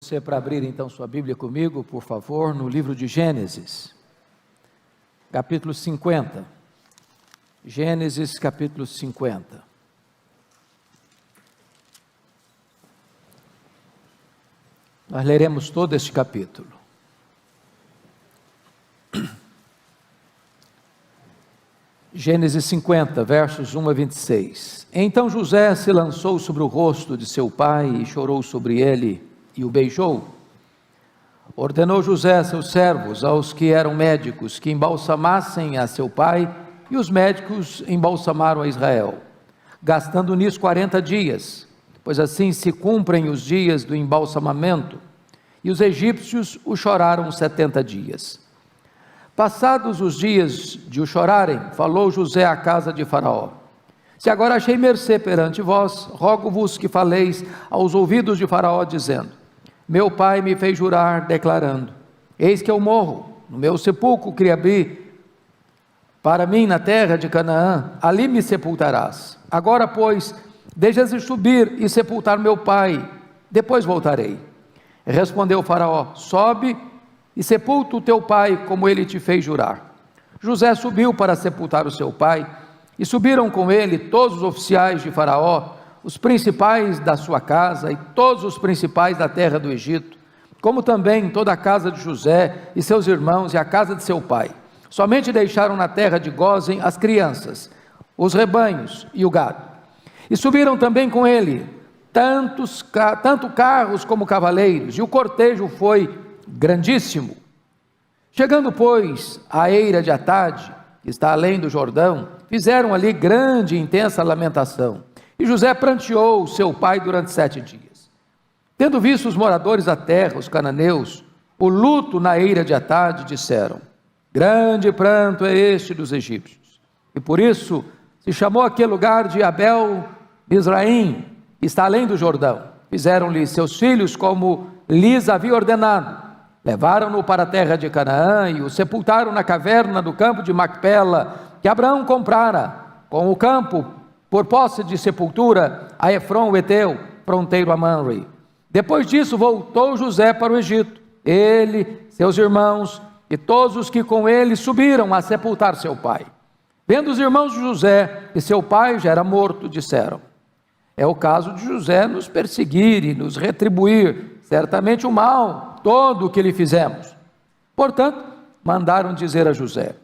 Você para abrir então sua Bíblia comigo, por favor, no livro de Gênesis, capítulo 50. Gênesis, capítulo 50. Nós leremos todo este capítulo. Gênesis 50, versos 1 a 26. Então José se lançou sobre o rosto de seu pai e chorou sobre ele e o beijou. Ordenou José a seus servos, aos que eram médicos, que embalsamassem a seu pai, e os médicos embalsamaram a Israel, gastando nisso 40 dias, pois assim se cumprem os dias do embalsamamento, e os egípcios o choraram 70 dias. Passados os dias de o chorarem, falou José à casa de Faraó: se agora achei mercê perante vós, rogo-vos que faleis aos ouvidos de Faraó, dizendo: meu pai me fez jurar, declarando: eis que eu morro, no meu sepulcro que abri para mim na terra de Canaã, ali me sepultarás. Agora, pois, deixas-me subir e sepultar meu pai, depois voltarei. Respondeu Faraó: sobe e sepulta o teu pai, como ele te fez jurar. José subiu para sepultar o seu pai, e subiram com ele todos os oficiais de Faraó, os principais da sua casa e todos os principais da terra do Egito, como também toda a casa de José e seus irmãos e a casa de seu pai. Somente deixaram na terra de Gósen as crianças, os rebanhos e o gado. E subiram também com ele tanto carros como cavaleiros, e o cortejo foi grandíssimo. Chegando, pois, à eira de Atade, que está além do Jordão, fizeram ali grande e intensa lamentação. E José pranteou seu pai durante 7 dias. Tendo visto os moradores da terra, os cananeus, o luto na eira de Atade, disseram: grande pranto é este dos egípcios. E por isso se chamou aquele lugar de Abel-Mizraim, que está além do Jordão. Fizeram-lhe seus filhos como lhes havia ordenado. Levaram-no para a terra de Canaã e o sepultaram na caverna do campo de Macpela, que Abraão comprara com o campo por posse de sepultura a Efron o Eteu, fronteiro a Manre. Depois disso voltou José para o Egito, ele, seus irmãos e todos os que com ele subiram a sepultar seu pai. Vendo os irmãos de José que seu pai já era morto, disseram: é o caso de José nos perseguir e nos retribuir certamente o mal todo o que lhe fizemos. Portanto, mandaram dizer a José: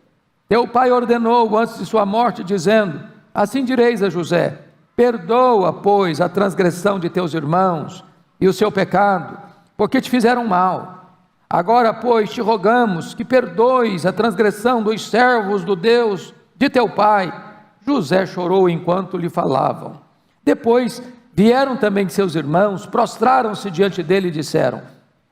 teu pai ordenou antes de sua morte, dizendo: assim direis a José: perdoa, pois, a transgressão de teus irmãos e o seu pecado, porque te fizeram mal. Agora, pois, te rogamos que perdoes a transgressão dos servos do Deus de teu pai. José chorou enquanto lhe falavam. Depois vieram também seus irmãos, prostraram-se diante dele e disseram: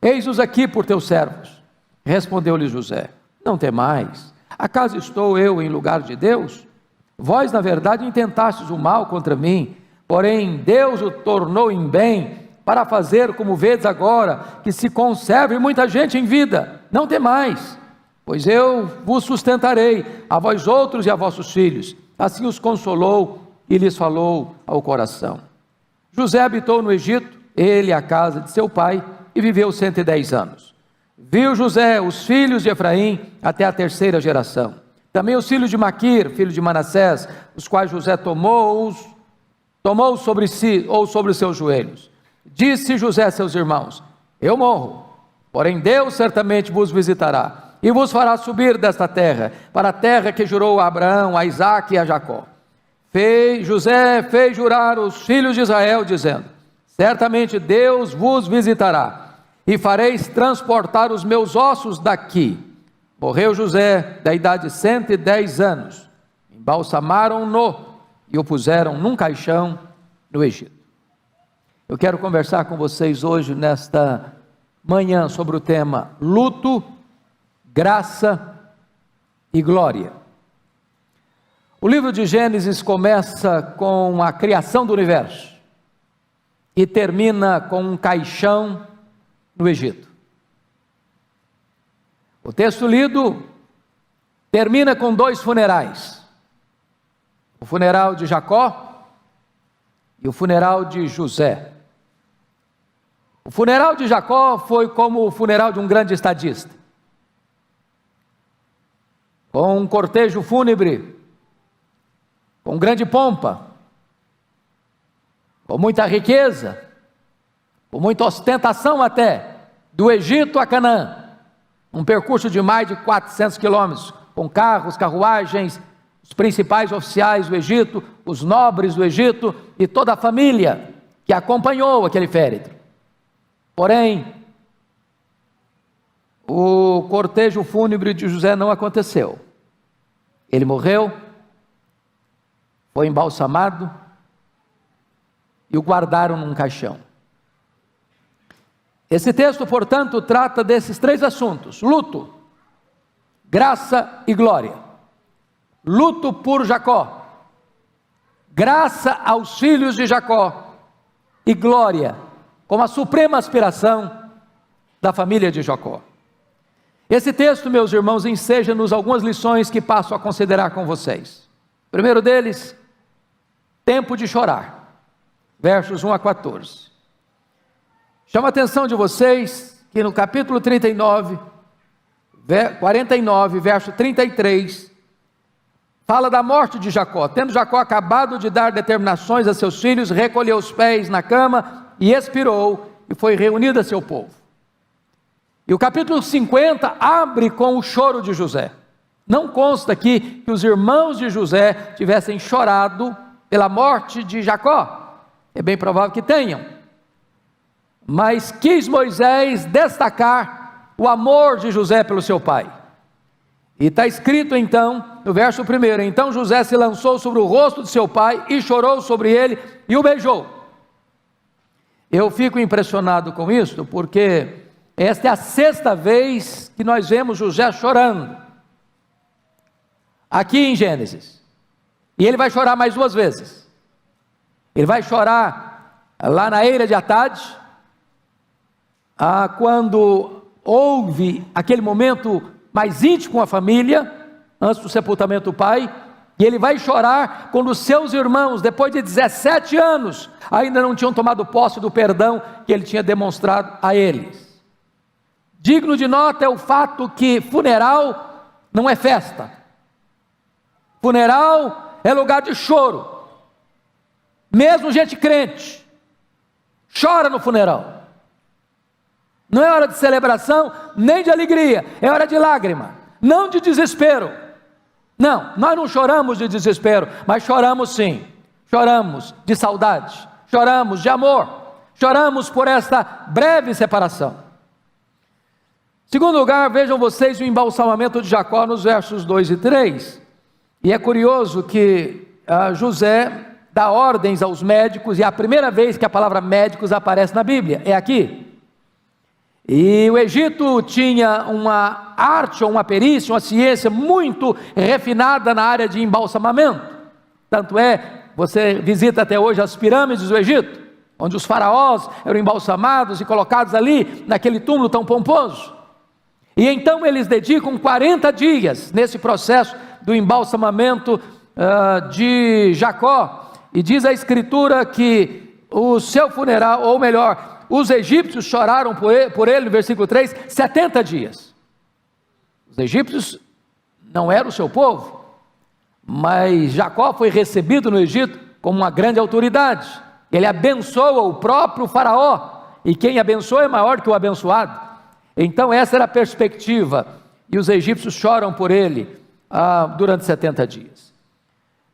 eis-os aqui por teus servos. Respondeu-lhe José: não temais, acaso estou eu em lugar de Deus? Vós, na verdade, intentastes o mal contra mim, porém Deus o tornou em bem, para fazer, como vedes agora, que se conserve muita gente em vida. Não temais, pois eu vos sustentarei, a vós outros e a vossos filhos. Assim os consolou e lhes falou ao coração. José habitou no Egito, ele e a casa de seu pai, e viveu 110 anos. Viu José os filhos de Efraim até a 3ª geração. Também os filhos de Maquir, filho de Manassés, os quais José tomou sobre si, ou sobre os seus joelhos. Disse José a seus irmãos: eu morro, porém Deus certamente vos visitará, e vos fará subir desta terra, para a terra que jurou a Abraão, a Isaque e a Jacó. José fez jurar os filhos de Israel, dizendo: certamente Deus vos visitará, e fareis transportar os meus ossos daqui. Morreu José da idade de 110 anos, embalsamaram-no e o puseram num caixão no Egito. Eu quero conversar com vocês hoje, nesta manhã, sobre o tema luto, graça e glória. O livro de Gênesis começa com a criação do universo e termina com um caixão no Egito. O texto lido termina com 2 funerais: o funeral de Jacó e o funeral de José. O funeral de Jacó foi como o funeral de um grande estadista, com um cortejo fúnebre, com grande pompa, com muita riqueza, com muita ostentação até, do Egito a Canaã, um percurso de mais de 400 quilômetros, com carros, carruagens, os principais oficiais do Egito, os nobres do Egito e toda a família que acompanhou aquele féretro. Porém, o cortejo fúnebre de José não aconteceu. Ele morreu, foi embalsamado e o guardaram num caixão. Esse texto, portanto, trata desses três assuntos: luto, graça e glória. Luto por Jacó, graça aos filhos de Jacó e glória como a suprema aspiração da família de Jacó. Esse texto, meus irmãos, enseja-nos algumas lições que passo a considerar com vocês. O primeiro deles, tempo de chorar, versos 1 a 14. Chama a atenção de vocês que no capítulo 49, verso 33, fala da morte de Jacó. Tendo Jacó acabado de dar determinações a seus filhos, recolheu os pés na cama e expirou, e foi reunido a seu povo. E o capítulo 50 abre com o choro de José. Não consta aqui que os irmãos de José tivessem chorado pela morte de Jacó. É bem provável que tenham. Mas quis Moisés destacar o amor de José pelo seu pai. E está escrito então, no verso 1: então José se lançou sobre o rosto de seu pai e chorou sobre ele e o beijou. Eu fico impressionado com isso, porque esta é a 6ª vez que nós vemos José chorando, aqui em Gênesis. E ele vai chorar mais 2 vezes. Ele vai chorar lá na eira de Atade, quando houve aquele momento mais íntimo com a família, antes do sepultamento do pai. E ele vai chorar quando os seus irmãos, depois de 17 anos, ainda não tinham tomado posse do perdão que ele tinha demonstrado a eles. Digno de nota é o fato que funeral não é festa. Funeral é lugar de choro. Mesmo gente crente chora no funeral. Não é hora de celebração, nem de alegria, é hora de lágrima, não de desespero. Não, nós não choramos de desespero, mas choramos sim. Choramos de saudade, choramos de amor, choramos por esta breve separação. Segundo lugar, vejam vocês o embalsamamento de Jacó nos versos 2 e 3. E é curioso que José dá ordens aos médicos, e é a primeira vez que a palavra médicos aparece na Bíblia, é aqui. E o Egito tinha uma arte, ou uma perícia, uma ciência muito refinada na área de embalsamamento. Tanto é, você visita até hoje as pirâmides do Egito, onde os faraós eram embalsamados e colocados ali, naquele túmulo tão pomposo. E então eles dedicam 40 dias nesse processo do embalsamamento de Jacó. E diz a Escritura que o seu funeral, ou melhor, os egípcios choraram por ele, no versículo 3, 70 dias. Os egípcios não eram o seu povo, mas Jacó foi recebido no Egito como uma grande autoridade. Ele abençoa o próprio faraó, e quem abençoa é maior que o abençoado. Então essa era a perspectiva, e os egípcios choram por ele durante 70 dias.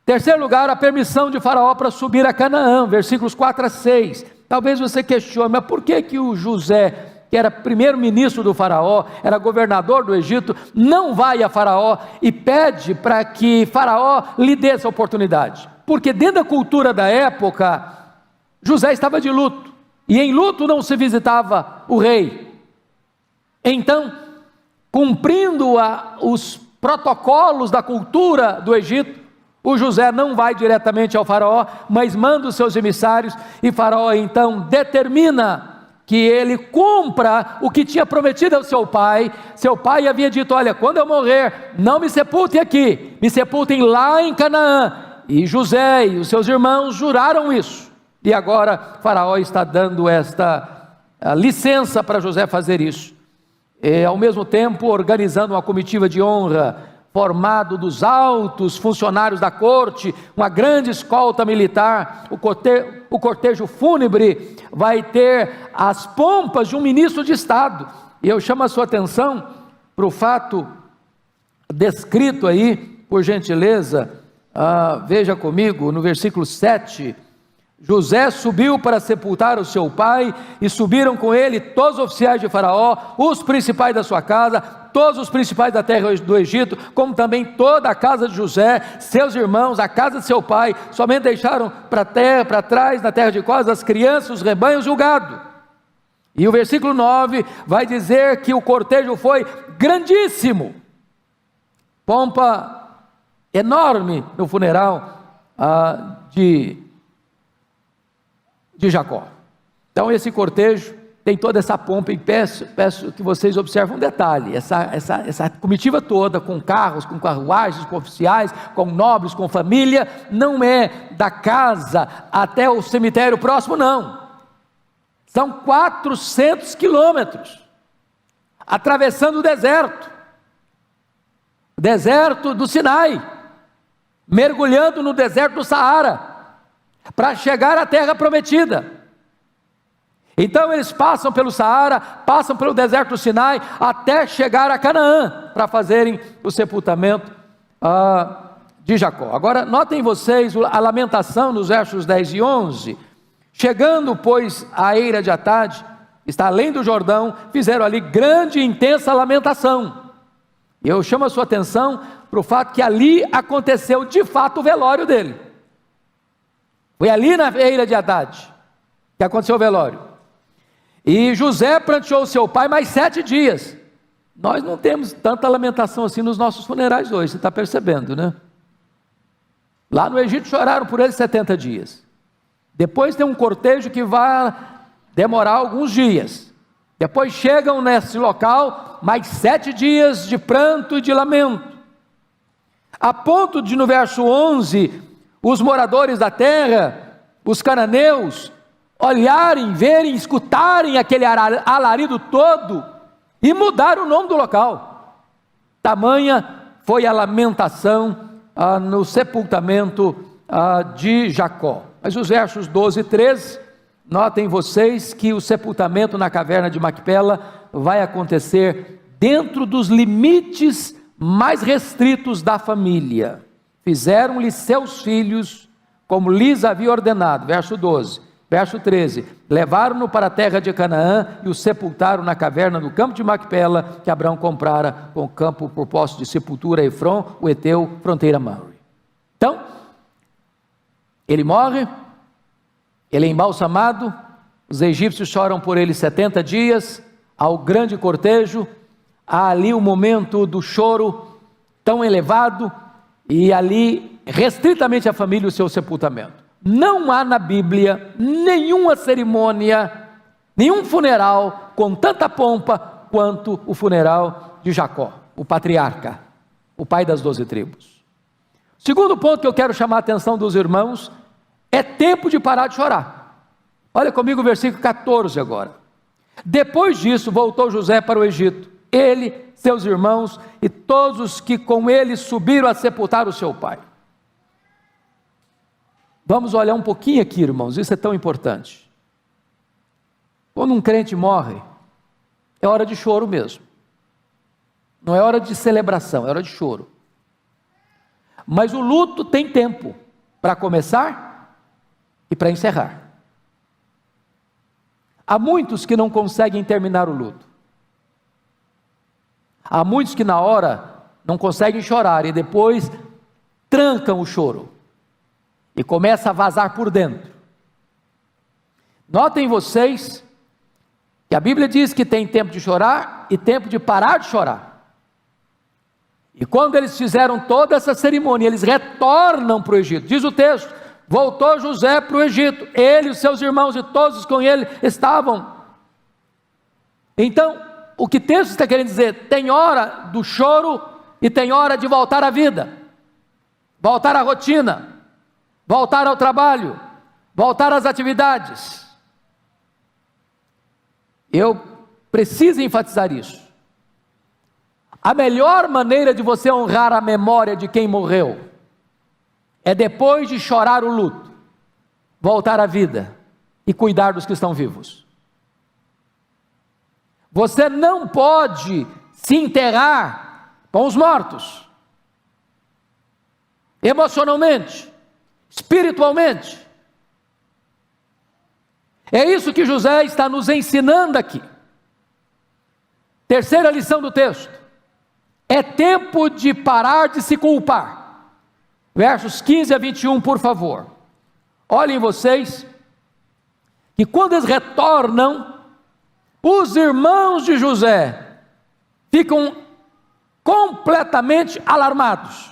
Terceiro lugar, a permissão de Faraó para subir a Canaã, versículos 4 a 6. Talvez você questione, mas por que o José, que era primeiro-ministro do Faraó, era governador do Egito, não vai a Faraó e pede para que Faraó lhe dê essa oportunidade? Porque dentro da cultura da época, José estava de luto, e em luto não se visitava o rei. Então, cumprindo os protocolos da cultura do Egito, o José não vai diretamente ao faraó, mas manda os seus emissários, e Faraó então determina que ele cumpra o que tinha prometido ao seu pai. Seu pai havia dito: olha, quando eu morrer, não me sepultem aqui, me sepultem lá em Canaã. E José e os seus irmãos juraram isso, e agora Faraó está dando esta licença para José fazer isso. E, ao mesmo tempo, organizando uma comitiva de honra, formado dos altos funcionários da corte, uma grande escolta militar. O cortejo fúnebre vai ter as pompas de um ministro de Estado. E eu chamo a sua atenção para o fato descrito aí, por gentileza, veja comigo, no versículo 7, José subiu para sepultar o seu pai, e subiram com ele todos os oficiais de Faraó, os principais da sua casa, todos os principais da terra do Egito, como também toda a casa de José, seus irmãos, a casa de seu pai. Somente deixaram para trás, na terra de Cós, as crianças, os rebanhos e o gado. E o versículo 9 vai dizer que o cortejo foi grandíssimo, pompa enorme no funeral de Jacó. Então esse cortejo tem toda essa pompa, e peço que vocês observem um detalhe: essa comitiva toda, com carros, com carruagens, com oficiais, com nobres, com família, não é da casa até o cemitério próximo, não. São 400 quilômetros, atravessando o deserto do Sinai, mergulhando no deserto do Saara, para chegar à terra prometida. Então eles passam pelo Saara, passam pelo deserto do Sinai, até chegar a Canaã, para fazerem o sepultamento de Jacó. Agora notem vocês a lamentação nos versos 10 e 11. Chegando, pois, à eira de Atade, está além do Jordão, fizeram ali grande e intensa lamentação. E eu chamo a sua atenção para o fato que ali aconteceu de fato o velório dele. Foi ali na eira de Atade que aconteceu o velório. E José pranteou seu pai mais 7 dias. Nós não temos tanta lamentação assim nos nossos funerais hoje, você está percebendo, né? Lá no Egito choraram por ele 70 dias. Depois tem um cortejo que vai demorar alguns dias. Depois chegam nesse local mais 7 dias de pranto e de lamento. A ponto de, no verso 11, os moradores da terra, os cananeus, olharem, verem, escutarem aquele alarido todo e mudar o nome do local. Tamanha foi a lamentação no sepultamento de Jacó. Mas os versos 12 e 13, notem vocês que o sepultamento na caverna de Macpela vai acontecer dentro dos limites mais restritos da família. Fizeram-lhe seus filhos como lhes havia ordenado. Verso 12. Verso 13, levaram-no para a terra de Canaã e o sepultaram na caverna do campo de Macpela, que Abraão comprara com o campo por posse de sepultura a Efron, o Eteu, fronteira Mamre. Então, ele morre, ele é embalsamado, os egípcios choram por ele 70 dias, ao grande cortejo, há ali o momento do choro tão elevado, e ali, restritamente a família, o seu sepultamento. Não há na Bíblia nenhuma cerimônia, nenhum funeral com tanta pompa quanto o funeral de Jacó, o patriarca, o pai das 12 tribos. Segundo ponto que eu quero chamar a atenção dos irmãos, é tempo de parar de chorar. Olha comigo o versículo 14 agora. Depois disso voltou José para o Egito, ele, seus irmãos e todos os que com ele subiram a sepultar o seu pai. Vamos olhar um pouquinho aqui, irmãos, isso é tão importante. Quando um crente morre, é hora de choro mesmo. Não é hora de celebração, é hora de choro. Mas o luto tem tempo para começar e para encerrar. Há muitos que não conseguem terminar o luto. Há muitos que na hora não conseguem chorar e depois trancam o choro e começa a vazar por dentro. Notem vocês que a Bíblia diz que tem tempo de chorar e tempo de parar de chorar. E quando eles fizeram toda essa cerimônia, eles retornam para o Egito. Diz o texto, voltou José para o Egito, ele, os seus irmãos e todos com ele estavam. Então, o que o texto está querendo dizer? Tem hora do choro e tem hora de voltar à vida, voltar à rotina, voltar ao trabalho, voltar às atividades. Eu preciso enfatizar isso. A melhor maneira de você honrar a memória de quem morreu é depois de chorar o luto, voltar à vida e cuidar dos que estão vivos. Você não pode se enterrar com os mortos, emocionalmente, espiritualmente. É isso que José está nos ensinando aqui. Terceira lição do texto: é tempo de parar de se culpar. Versos 15 a 21, por favor. Olhem vocês, que quando eles retornam, os irmãos de José ficam completamente alarmados,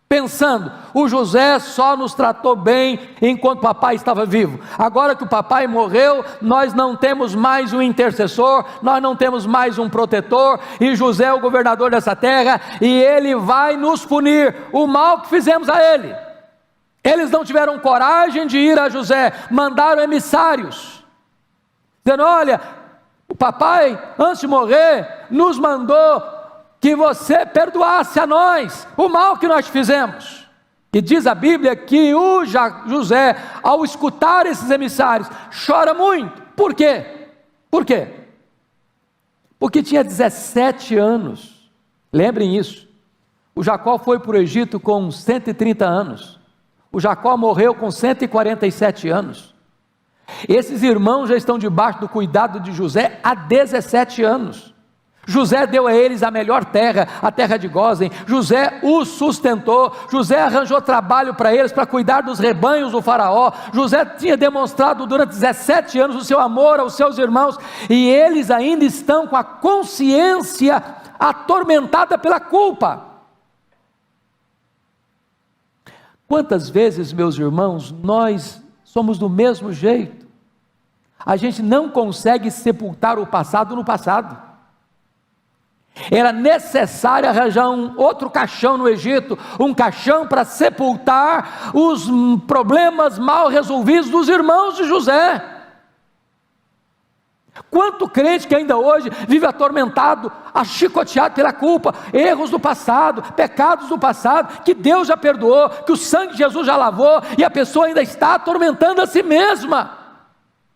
pensando: o José só nos tratou bem enquanto papai estava vivo. Agora que o papai morreu, nós não temos mais um intercessor, nós não temos mais um protetor, e José é o governador dessa terra, e ele vai nos punir o mal que fizemos a ele. Eles não tiveram coragem de ir a José, mandaram emissários, dizendo: olha, o papai, antes de morrer, nos mandou que você perdoasse a nós o mal que nós fizemos. E diz a Bíblia que o José, ao escutar esses emissários, chora muito. Por quê? Por quê? Porque tinha 17 anos. Lembrem isso. O Jacó foi para o Egito com 130 anos. O Jacó morreu com 147 anos. Esses irmãos já estão debaixo do cuidado de José há 17 anos. José deu a eles a melhor terra, a terra de Gósen. José os sustentou. José arranjou trabalho para eles, para cuidar dos rebanhos do faraó. José tinha demonstrado durante 17 anos o seu amor aos seus irmãos, e eles ainda estão com a consciência atormentada pela culpa. Quantas vezes, meus irmãos, nós somos do mesmo jeito? A gente não consegue sepultar o passado no passado. Era necessário arranjar um outro caixão no Egito, um caixão para sepultar os problemas mal resolvidos dos irmãos de José. Quanto crente que ainda hoje vive atormentado, achicoteado pela culpa, erros do passado, pecados do passado, que Deus já perdoou, que o sangue de Jesus já lavou, e a pessoa ainda está atormentando a si mesma.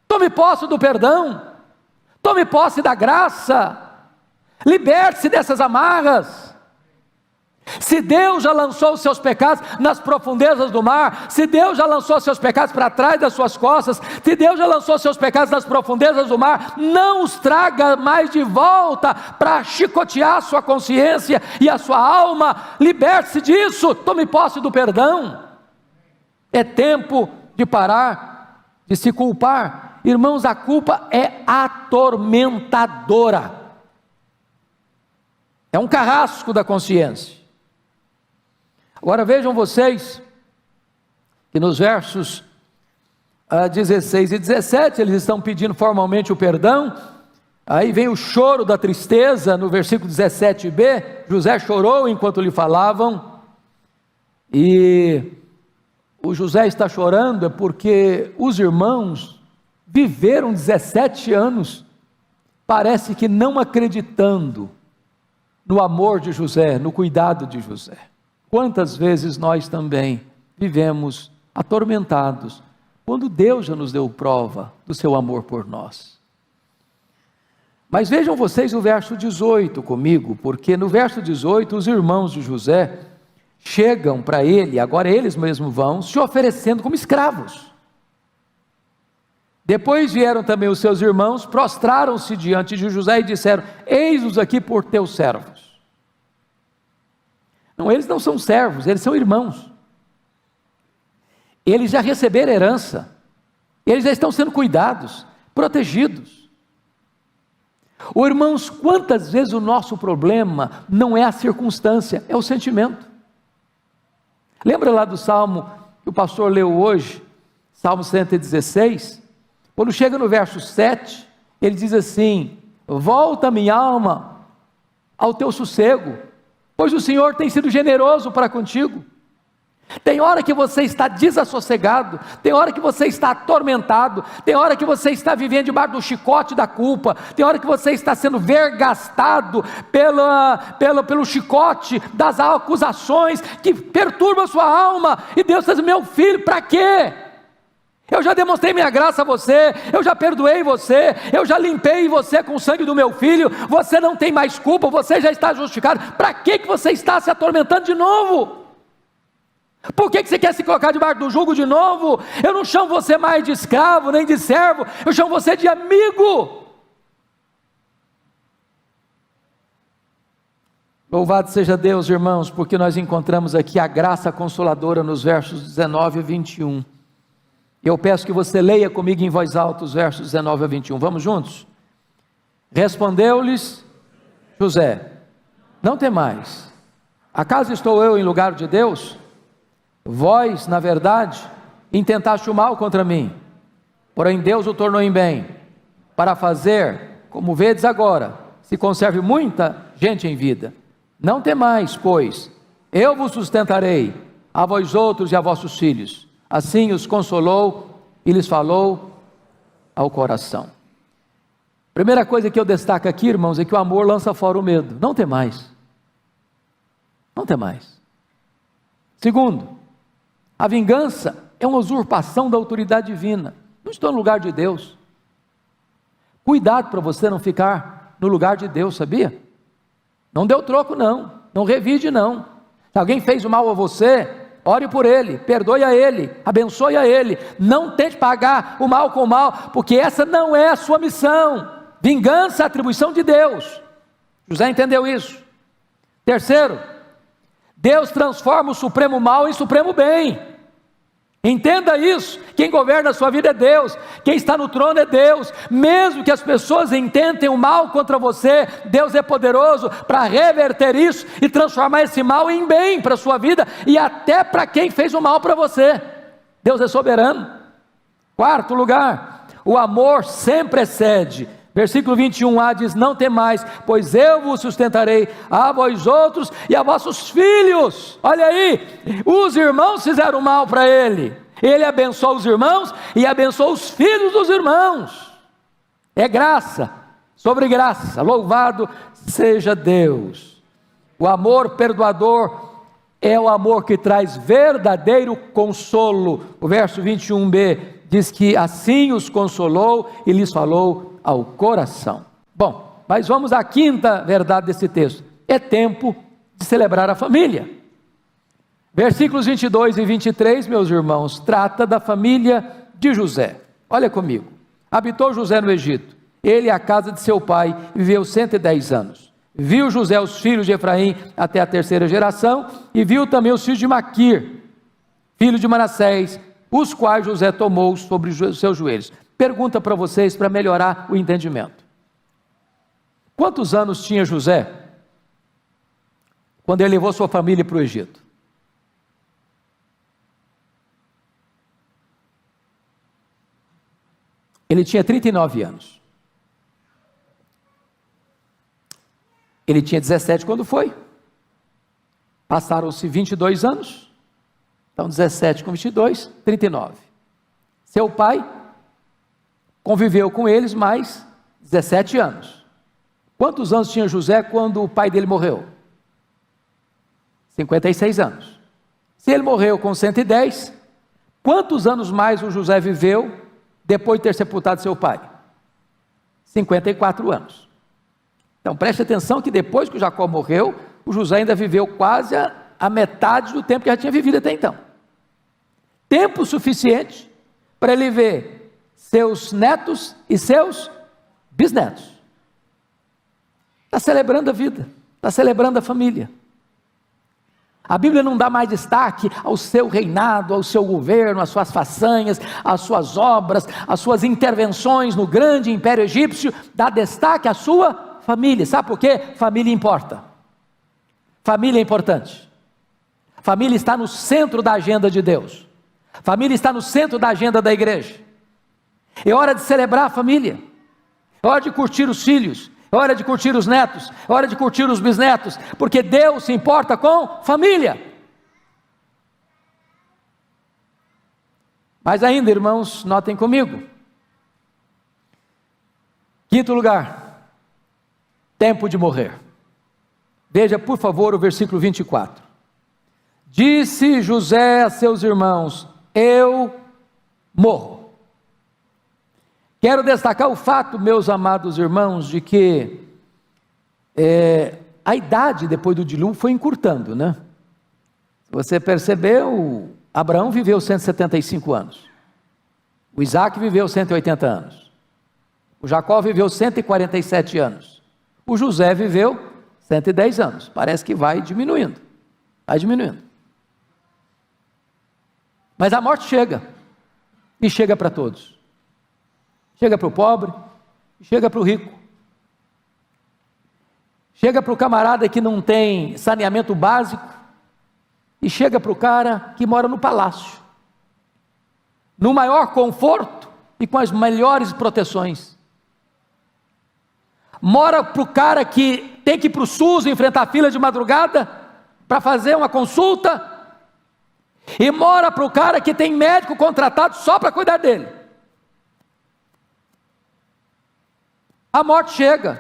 Tome posse do perdão, tome posse da graça, liberte-se dessas amarras. Se Deus já lançou os seus pecados nas profundezas do mar, se Deus já lançou os seus pecados para trás das suas costas, se Deus já lançou os seus pecados nas profundezas do mar, não os traga mais de volta para chicotear a sua consciência e a sua alma. Liberte-se disso, tome posse do perdão. É tempo de parar de se culpar. Irmãos, a culpa é atormentadora. É um carrasco da consciência. Agora vejam vocês, que nos versos 16 e 17, eles estão pedindo formalmente o perdão. Aí vem o choro da tristeza, no versículo 17b, José chorou enquanto lhe falavam, e o José está chorando porque os irmãos viveram 17 anos, parece que não acreditando no amor de José, no cuidado de José. Quantas vezes nós também vivemos atormentados, quando Deus já nos deu prova do seu amor por nós. Mas vejam vocês o verso 18 comigo, porque no verso 18 os irmãos de José chegam para ele, agora eles mesmos vão, se oferecendo como escravos. Depois vieram também os seus irmãos, prostraram-se diante de José e disseram: eis-nos aqui por teus servos. Não, eles não são servos, eles são irmãos. Eles já receberam herança, eles já estão sendo cuidados, protegidos. Irmãos, quantas vezes o nosso problema não é a circunstância, é o sentimento. Lembra lá do salmo que o pastor leu hoje, Salmo 116? Quando chega no verso 7, ele diz assim: volta minha alma ao teu sossego, pois o Senhor tem sido generoso para contigo. Tem hora que você está desassossegado, tem hora que você está atormentado, tem hora que você está vivendo debaixo do chicote da culpa, tem hora que você está sendo vergastado pelo chicote das acusações que perturbam a sua alma, e Deus está dizendo: meu filho, para quê? Eu já demonstrei minha graça a você, eu já perdoei você, eu já limpei você com o sangue do meu filho, você não tem mais culpa, você já está justificado. Para que você está se atormentando de novo? Por que você quer se colocar debaixo do jugo de novo? Eu não chamo você mais de escravo, nem de servo, eu chamo você de amigo. Louvado seja Deus, irmãos, porque nós encontramos aqui a graça consoladora nos versos 19 e 21. Eu peço que você leia comigo em voz alta os versos 19 a 21, vamos juntos? Respondeu-lhes José: não temais, acaso estou eu em lugar de Deus? Vós, na verdade, intentaste o mal contra mim, porém Deus o tornou em bem, para fazer, como vedes agora, se conserve muita gente em vida. Não temais, pois, eu vos sustentarei, a vós outros e a vossos filhos. Assim os consolou e lhes falou ao coração. Primeira coisa que eu destaco aqui, irmãos, é que o amor lança fora o medo. Não temais. Não temais. Segundo, a vingança é uma usurpação da autoridade divina. Não estou no lugar de Deus. Cuidado para você não ficar no lugar de Deus, sabia? Não deu troco não, não revide não. Se alguém fez o mal a você, ore por ele, perdoe a ele, abençoe a ele. Não tente pagar o mal com o mal, porque essa não é a sua missão. Vingança é atribuição de Deus. José entendeu isso. Terceiro, Deus transforma o supremo mal em supremo bem. Entenda isso, quem governa a sua vida é Deus, quem está no trono é Deus. Mesmo que as pessoas intentem o mal contra você, Deus é poderoso para reverter isso e transformar esse mal em bem para a sua vida e até para quem fez o mal para você. Deus é soberano. Quarto lugar, o amor sempre excede. Versículo 21a diz: não temais, pois eu vos sustentarei, a vós outros e a vossos filhos. Olha aí, os irmãos fizeram mal para ele, ele abençoou os irmãos e abençoou os filhos dos irmãos. É graça sobre graça, louvado seja Deus. O amor perdoador é o amor que traz verdadeiro consolo. O verso 21b diz que assim os consolou e lhes falou ao coração. Bom, mas vamos à quinta verdade desse texto: é tempo de celebrar a família. Versículos 22 e 23, meus irmãos, trata da família de José. Olha comigo: habitou José no Egito, ele e a casa de seu pai, viveu 110 anos. Viu José os filhos de Efraim até a terceira geração, e viu também os filhos de Maquir, filho de Manassés, os quais José tomou sobre os seus joelhos. Pergunta para vocês, para melhorar o entendimento: quantos anos tinha José quando ele levou sua família para o Egito? Ele tinha 39 anos. Ele tinha 17 quando foi. Passaram-se 22 anos. Então 17 com 22, 39. Seu pai conviveu com eles mais 17 anos. Quantos anos tinha José quando o pai dele morreu? 56 anos. Se ele morreu com 110, quantos anos mais o José viveu depois de ter sepultado seu pai? 54 anos. Então preste atenção que depois que o Jacó morreu, o José ainda viveu quase a metade do tempo que já tinha vivido até então. Tempo suficiente para ele ver seus netos e seus bisnetos. Está celebrando a vida, está celebrando a família. A Bíblia não dá mais destaque ao seu reinado, ao seu governo, às suas façanhas, às suas obras, às suas intervenções no grande império egípcio. Dá destaque à sua família. Sabe por quê? Família importa. Família é importante. Família está no centro da agenda de Deus. Família está no centro da agenda da igreja. É hora de celebrar a família, é hora de curtir os filhos, é hora de curtir os netos, é hora de curtir os bisnetos, porque Deus se importa com família. Mas ainda, irmãos, notem comigo. Quinto lugar, tempo de morrer. Veja, por favor, o versículo 24. Disse José a seus irmãos: eu morro. Quero destacar o fato, meus amados irmãos, de que a idade depois do dilúvio foi encurtando, né? Você percebeu, Abraão viveu 175 anos, o Isaac viveu 180 anos, o Jacó viveu 147 anos, o José viveu 110 anos, parece que vai diminuindo, mas a morte chega, e chega para todos, chega para o pobre, chega para o rico, chega para o camarada que não tem saneamento básico, e chega para o cara que mora no palácio, no maior conforto e com as melhores proteções. Mora para o cara que tem que ir para o SUS enfrentar fila de madrugada para fazer uma consulta, e mora para o cara que tem médico contratado só para cuidar dele. A morte chega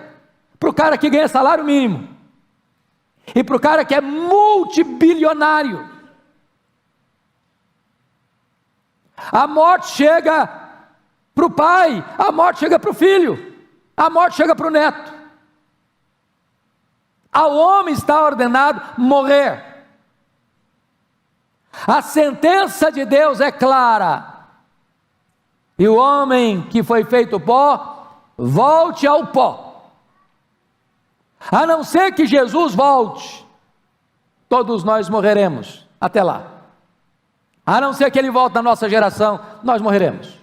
para o cara que ganha salário mínimo, e para o cara que é multibilionário. A morte chega para o pai, a morte chega para o filho, a morte chega para o neto. Ao homem está ordenado morrer. A sentença de Deus é clara, e o homem que foi feito pó, volte ao pó. A não ser que Jesus volte, todos nós morreremos até lá. A não ser que Ele volte na nossa geração, nós morreremos.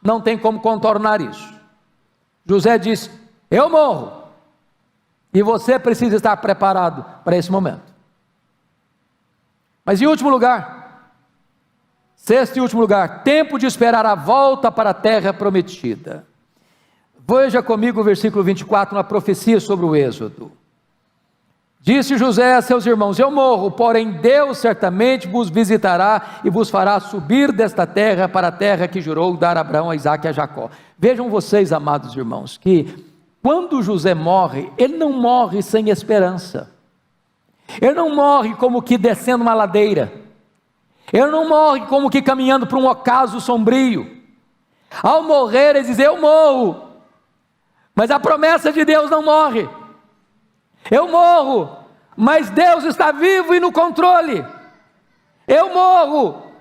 Não tem como contornar isso. José disse: eu morro, e você precisa estar preparado para esse momento. Mas em último lugar, sexto e último lugar, tempo de esperar a volta para a terra prometida. Veja comigo o versículo 24, uma profecia sobre o Êxodo. Disse José a seus irmãos: eu morro, porém Deus certamente vos visitará e vos fará subir desta terra para a terra que jurou dar a Abraão, a Isaque e a Jacó. Vejam vocês, amados irmãos, que quando José morre, ele não morre sem esperança. Ele não morre como que descendo uma ladeira. Ele não morre como que caminhando para um ocaso sombrio. Ao morrer, ele diz: eu morro. Mas a promessa de Deus não morre. Eu morro, mas Deus está vivo e no controle. Eu morro,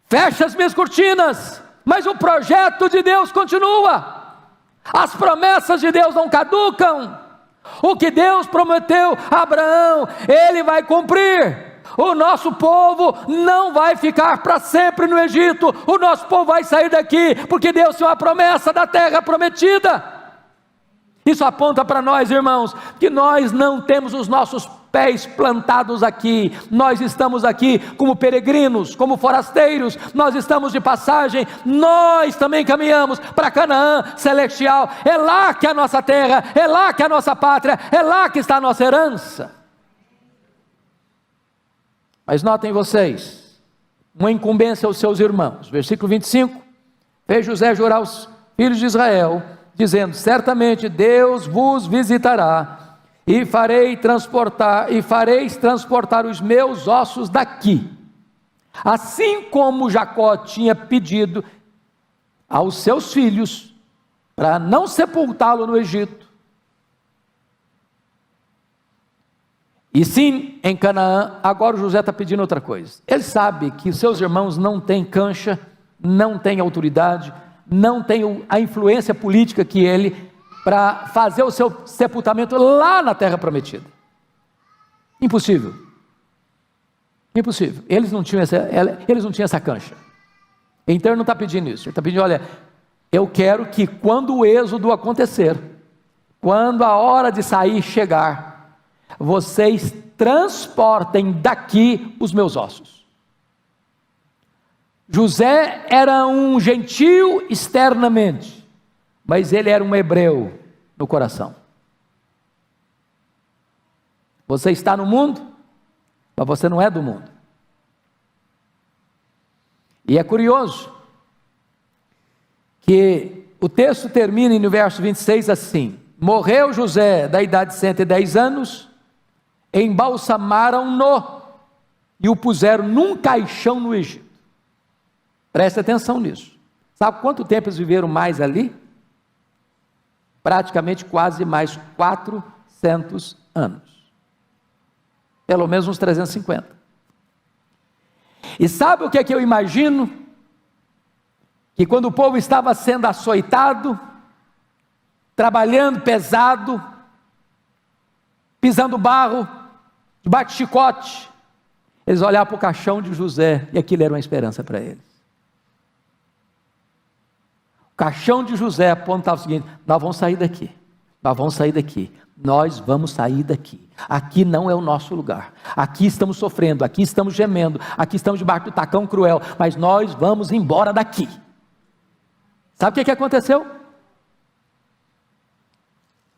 fecho as minhas cortinas, mas o projeto de Deus continua. As promessas de Deus não caducam. O que Deus prometeu a Abraão, Ele vai cumprir. O nosso povo não vai ficar para sempre no Egito. O nosso povo vai sair daqui, porque Deus tem uma promessa da terra prometida. Isso aponta para nós, irmãos, que nós não temos os nossos pés plantados aqui. Nós estamos aqui como peregrinos, como forasteiros. Nós estamos de passagem. Nós também caminhamos para Canaã celestial. É lá que é a nossa terra, é lá que é a nossa pátria, é lá que está a nossa herança. Mas notem vocês, uma incumbência aos seus irmãos. Versículo 25, fez José jurar aos filhos de Israel, dizendo: certamente Deus vos visitará, e fareis transportar os meus ossos daqui, assim como Jacó tinha pedido aos seus filhos, para não sepultá-lo no Egito, e sim em Canaã. Agora o José está pedindo outra coisa. Ele sabe que os seus irmãos não têm cancha, não têm autoridade, não tem a influência política que ele, para fazer o seu sepultamento lá na terra prometida. Impossível. Eles não tinham essa cancha. Então ele não está pedindo isso. Ele está pedindo: olha, eu quero que quando o êxodo acontecer, quando a hora de sair chegar, vocês transportem daqui os meus ossos. José era um gentio externamente, mas ele era um hebreu no coração. Você está no mundo, mas você não é do mundo. E é curioso que o texto termina no verso 26 assim: morreu José da idade de 110 anos, embalsamaram-no e o puseram num caixão no Egito. Preste atenção nisso. Sabe quanto tempo eles viveram mais ali? Praticamente quase mais 400 anos. Pelo menos uns 350. E sabe o que é que eu imagino? Que quando o povo estava sendo açoitado, trabalhando pesado, pisando barro, debaixo de chicote, eles olhavam para o caixão de José e aquilo era uma esperança para eles. O caixão de José apontava o seguinte: nós vamos sair daqui, nós vamos sair daqui, nós vamos sair daqui. Aqui não é o nosso lugar, aqui estamos sofrendo, aqui estamos gemendo, aqui estamos debaixo do tacão cruel, mas nós vamos embora daqui. Sabe o que aconteceu?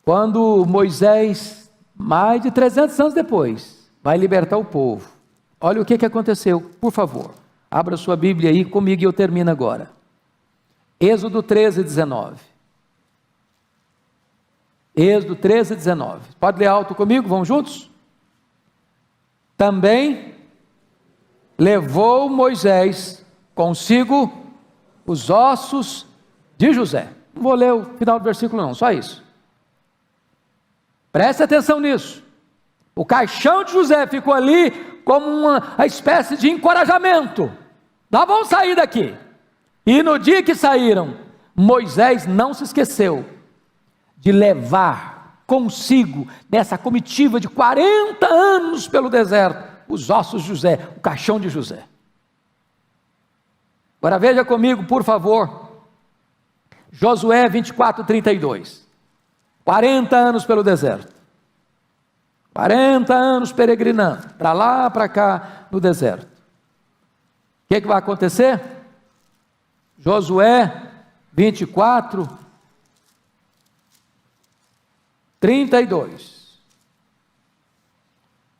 Quando Moisés, mais de 300 anos depois, vai libertar o povo, olha o que aconteceu. Por favor, abra sua Bíblia aí comigo e eu termino agora. Êxodo 13, 19. Êxodo 13, 19. Pode ler alto comigo? Vamos juntos? Também levou Moisés consigo os ossos de José. Não vou ler o final do versículo não, só isso. Preste atenção nisso. O caixão de José ficou ali como uma espécie de encorajamento. Nós vamos sair daqui. E no dia que saíram, Moisés não se esqueceu de levar consigo, nessa comitiva de 40 anos pelo deserto, os ossos de José, o caixão de José. Agora veja comigo, por favor, Josué 24, 32. 40 anos pelo deserto. 40 anos peregrinando, para lá, para cá, no deserto. O que vai acontecer? Josué 24, 32.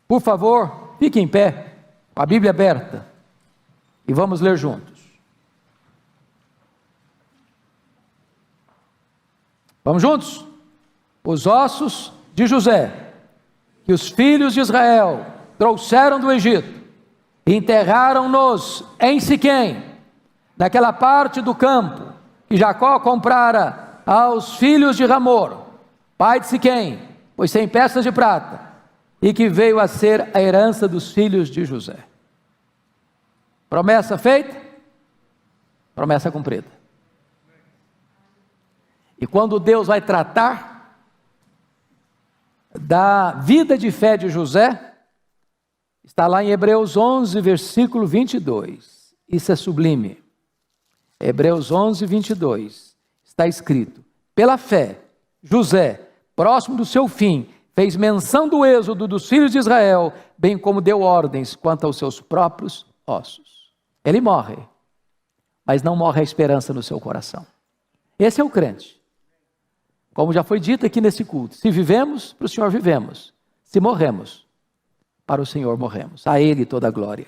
Por favor, fique em pé, com a Bíblia aberta, e vamos ler juntos. Vamos juntos? Os ossos de José, que os filhos de Israel trouxeram do Egito, enterraram-nos em Siquém, naquela parte do campo que Jacó comprara aos filhos de Ramor, pai de Siquém, pois 100 peças de prata, e que veio a ser a herança dos filhos de José. Promessa feita, promessa cumprida. E quando Deus vai tratar da vida de fé de José, está lá em Hebreus 11, versículo 22. Isso é sublime. Hebreus 11, 22. Está escrito: pela fé, José, próximo do seu fim, fez menção do êxodo dos filhos de Israel, bem como deu ordens quanto aos seus próprios ossos. Ele morre, mas não morre a esperança no seu coração. Esse é o crente. Como já foi dito aqui nesse culto, se vivemos, para o Senhor vivemos. Se morremos, para o Senhor morremos. A Ele toda a glória.